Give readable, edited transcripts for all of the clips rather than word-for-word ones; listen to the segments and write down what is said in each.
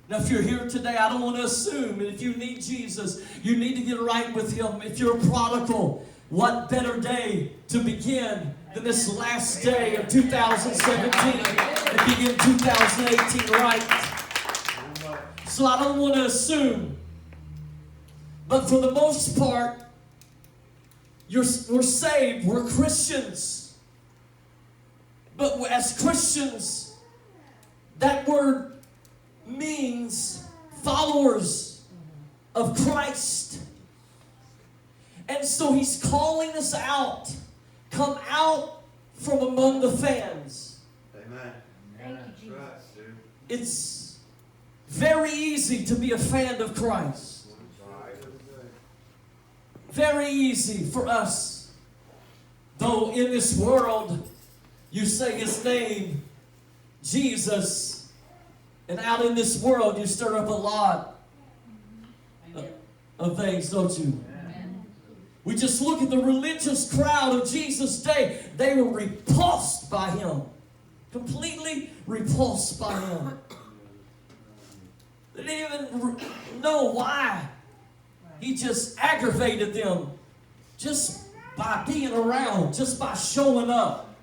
Now, if you're here today, I don't want to assume that if you need Jesus, you need to get right with Him. If you're a prodigal, what better day to begin than this last day of 2017 and begin 2018 right? So I don't want to assume. But for the most part, we're saved. We're Christians. But as Christians, that word means followers of Christ. And so He's calling us out. Come out from among the fans. Amen. Thank you, Jesus. It's very easy to be a fan of Christ. Very easy for us. Though in this world, you say His name, Jesus, and out in this world, you stir up a lot of things, don't you? Amen. We just look at the religious crowd of Jesus' day. They were repulsed by Him. Completely repulsed by Him. They didn't even know why. He just aggravated them just by being around, just by showing up.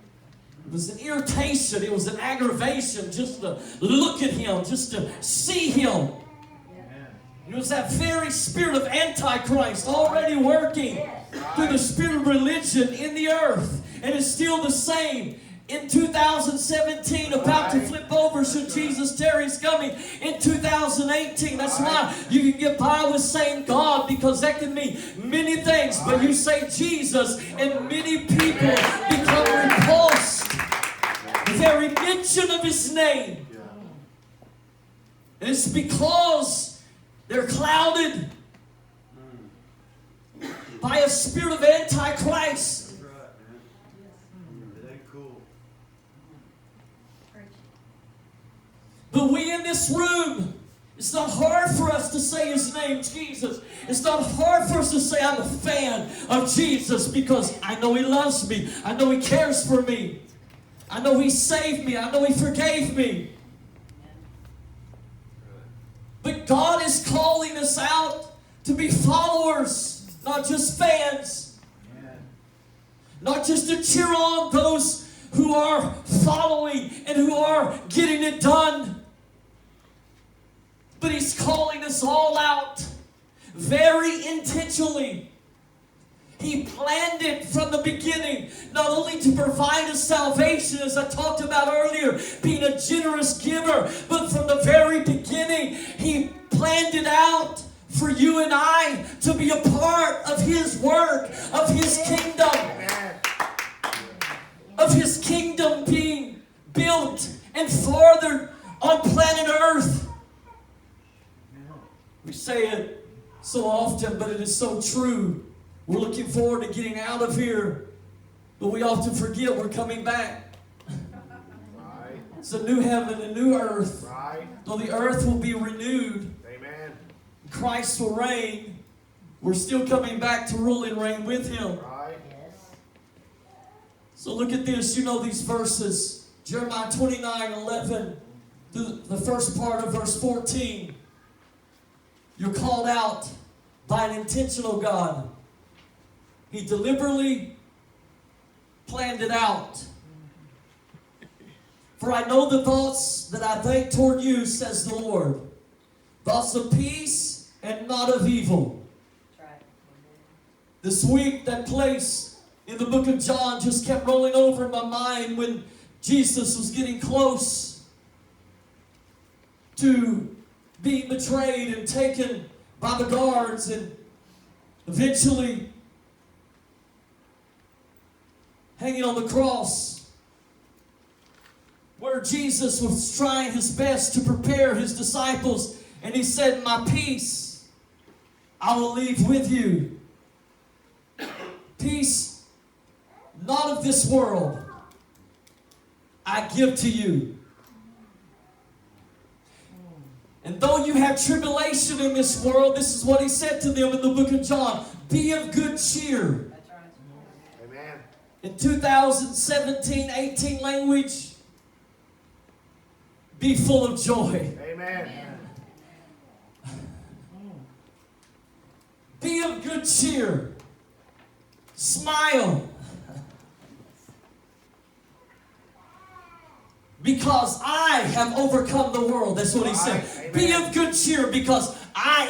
It was an irritation. It was an aggravation just to look at Him, just to see Him. It was that very spirit of Antichrist already working through the spirit of religion in the earth. And it's still the same in 2017, about to flip over should Jesus tarry's coming in 2018. That's why you can get by with saying God, because that can mean many things. But you say Jesus, and many people become repulsed. The very mention of His name. And it's because they're clouded by a spirit of Antichrist. But we in this room, it's not hard for us to say His name, Jesus. It's not hard for us to say I'm a fan of Jesus, because I know He loves me. I know He cares for me. I know He saved me. I know He forgave me. But God is calling us out to be followers, not just fans. Not just to cheer on those who are following and who are getting it done. But He's calling us all out very intentionally. He planned it from the beginning, not only to provide us salvation, as I talked about earlier, being a generous giver, but from the very beginning, He planned it out for you and I to be a part of His work, of His kingdom, of His kingdom being built and furthered on planet Earth. We say it so often, but it is so true. We're looking forward to getting out of here, but we often forget we're coming back. Right. It's a new heaven, a new earth. Right. Though the earth will be renewed, Amen. Christ will reign. We're still coming back to rule and reign with Him. Right. So look at this. You know these verses. Jeremiah 29:11, the first part of verse 14. You're called out by an intentional God. He deliberately planned it out. For I know the thoughts that I think toward you, says the Lord. Thoughts of peace and not of evil. This week, that place in the book of John just kept rolling over in my mind when Jesus was getting close to being betrayed and taken by the guards, and eventually hanging on the cross, where Jesus was trying His best to prepare His disciples, and He said, my peace I will leave with you. Peace not of this world I give to you. And though you have tribulation in this world, this is what He said to them in the book of John, be of good cheer. Amen. In 2017-18 language, be full of joy. Amen. Be of good cheer. Smile. Because I have overcome the world. That's what he said. Amen. Be of good cheer, because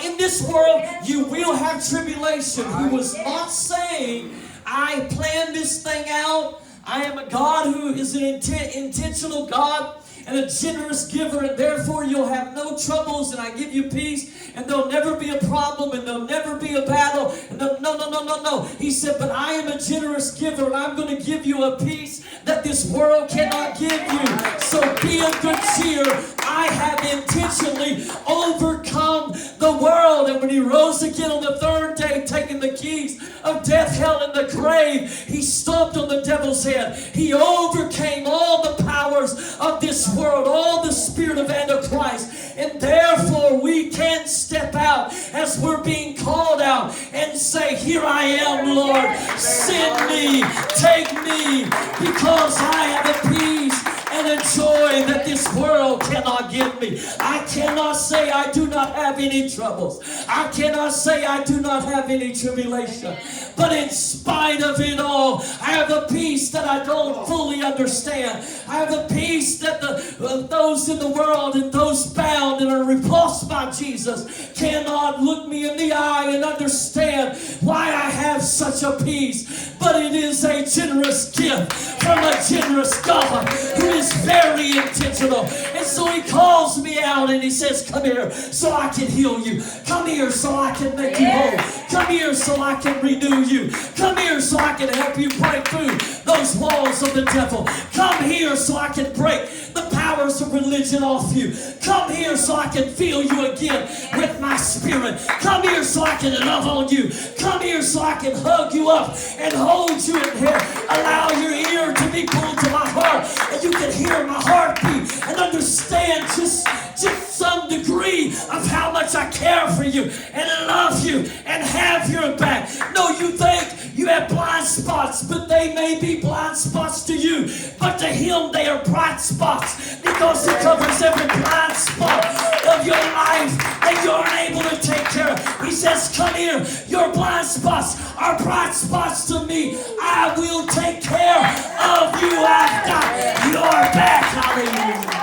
in this world you will have tribulation. He was not saying, I planned this thing out. I am a God who is an intentional God and a generous giver, and therefore you'll have no troubles, and I give you peace, and there'll never be a problem, and there'll never be a battle. And no. He said, but I am a generous giver, and I'm going to give you a peace that this world cannot give you. So be of good cheer. I have intentionally overcome the world. And when he rose again on the third day, taking the keys of death, hell, and the grave, he stomped on the devil's head. He overcame all the powers of this world, all the spirit of Antichrist. And therefore we can step out as we're being called out and say, here I am, Lord. Send me, take me, because I have a peace and a joy that this world cannot give me. I cannot say I do not have any troubles. I cannot say I do not have any tribulation. But in spite of it all, I have a peace that I don't fully understand. I have a peace that those in the world and those bound and are repulsed by Jesus cannot look me in the eye and understand why I have such a peace. But it is a generous gift from a generous God who is very intentional. And so he calls me out and he says, come here so I can heal you. Come here so I can make you whole. Come here so I can renew you. Come here so I can help you break through those walls of the devil. Come here so I can break the powers of religion off you. Come here so I can fill you again with my spirit. Come here so I can love on you. Come here so I can hug you up and hold you in here. Allow your ear to be pulled to my heart, and you can hear my heartbeat and understand just some degree of how much I care for you and love you and have your back. No, you think you have blind spots, but they may be blind spots to you, but to him they are bright spots, because he covers every blind spot of your life that you're unable to take care of. He says, come here, your blind spots are bright spots to me. I will take care of you. I've got your back. Hallelujah.